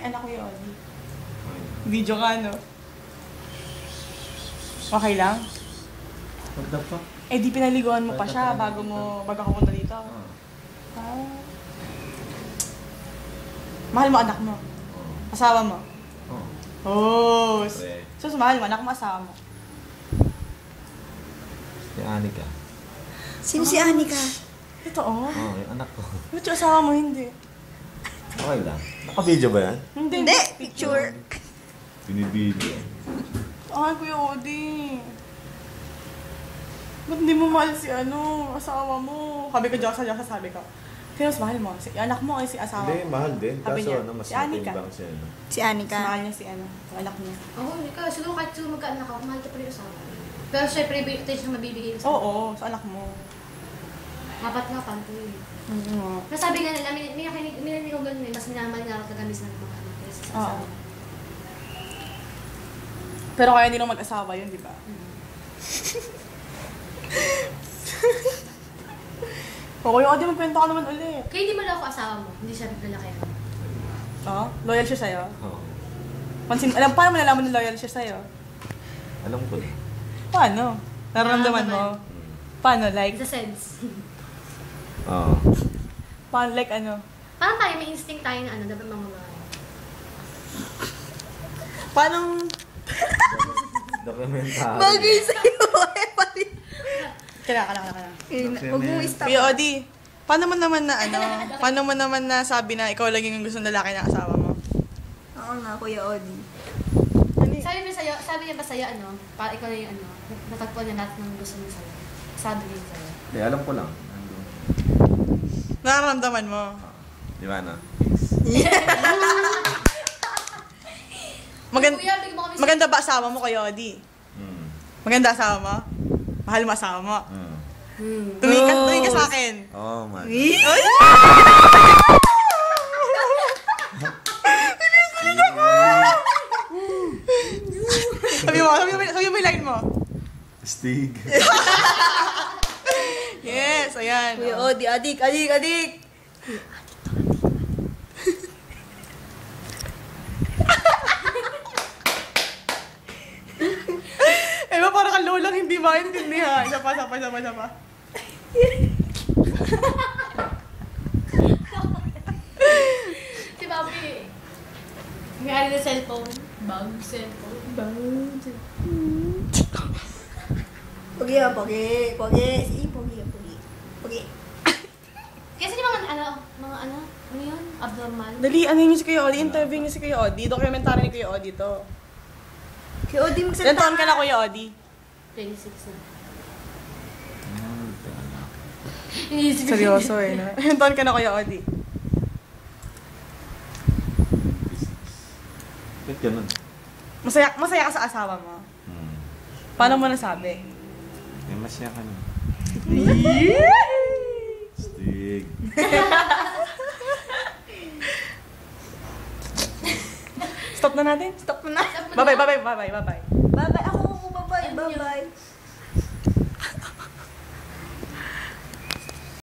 anak ko yun. Video ka, no? Okay lang? What the fuck? Eh, di pinaliguan mo pa siya bago ako punta dito. Ah. Mahal mo anak mo? Asawa mo? Oh. So, mahal mo anak mo, asawa mo? Si Anika. Sino si Anika? Totoo? Oo, yung anak ko. Ba't yung asawa mo hindi? Okay lang. Naka-video ba yan? Hindi, picture. Binibideo. Ay, Kuya Odi. Ba't hindi mo mahal si asawa mo? Sabi ko, Diyosa, sabi ko. Sino mas mahal mo? Si anak mo o si asawa mo? Hindi, mahal din. Sabi Kaso niya, ano, mas si Anika. matimbang siya. No? Si Anika. Mas mahal niya si yung anak niya. Oo, siguro kahit siguro magkaanak ako, mahal ka pa rin yung asawa. Pero syempre, ito yung mabibigay ko sa Oo, sa anak mo. Apat nga, panto eh. Nasabi nga nila, minaninig ko ganun eh, mas minamahal nga ako tagamis ng mga anak kaysa sa asawa. Pero kaya hindi nang mag-asawa yun, di ba? Okay, Odi, magkwento ka naman ulit. Kaya hindi mo lang ako asawa mo, hindi siya lalaki. Oo? Loyal siya sa'yo? Oo. Paano mo nalaman na loyal siya sa'yo? Alam ko na. Paano? Nararamdaman mo? Paano? Like? It's a sense. Oo. Paano? Like ano? Parang tayo, may instinct tayo na dapat mga Paano? Dokumentary. Bagay sa'yo eh, pali. Kailangan. Huwag mo i-stop. Kuya Odi, paano mo naman na sabi na ikaw lang yung gusto ng lalaki ng asawa mo? Oo nga, Kuya Odi. Sabi niya ba sa'yo, ikaw na yung natagpuan niya lahat ng gusto niya sa'yo. Sabi niya sa'yo. Hindi, alam ko lang. Nararamdaman mo? Di ba na? Maganda ba asawa mo, Kuya Odi? Maganda asawa mo? Mahal mo asawa mo? Tumingin ka sa akin. Oh my God. Ay! Sabi mo yung line mo. Stig. Yes, ayan. Kuya Odi, adik. Eh ba, parang kalolang hindi maintindihan. Isa pa. Si Bobby, may ano na cellphone. Bag cellphone. Pogi. Sige, pogi. Kasi di mga ano yun? Abnormal. Dali, ano yun si Kuya Odi? Interview niyo si Kuya Odi. Dokumentary ni Kuya Odi to. Kuya Odi, Ilan magsalita taon ka na, Kuya Odi? 26 na. Seryoso eh, no? Ilan taon ka na, Kuya Odi? Ba't ganun? Masaya ka sa asawa mo? Paano mo nasabi? Eh, masaya ka na. Stig. Stop na natin? Stop mo na. Bye-bye. Bye-bye. Ako, bye-bye.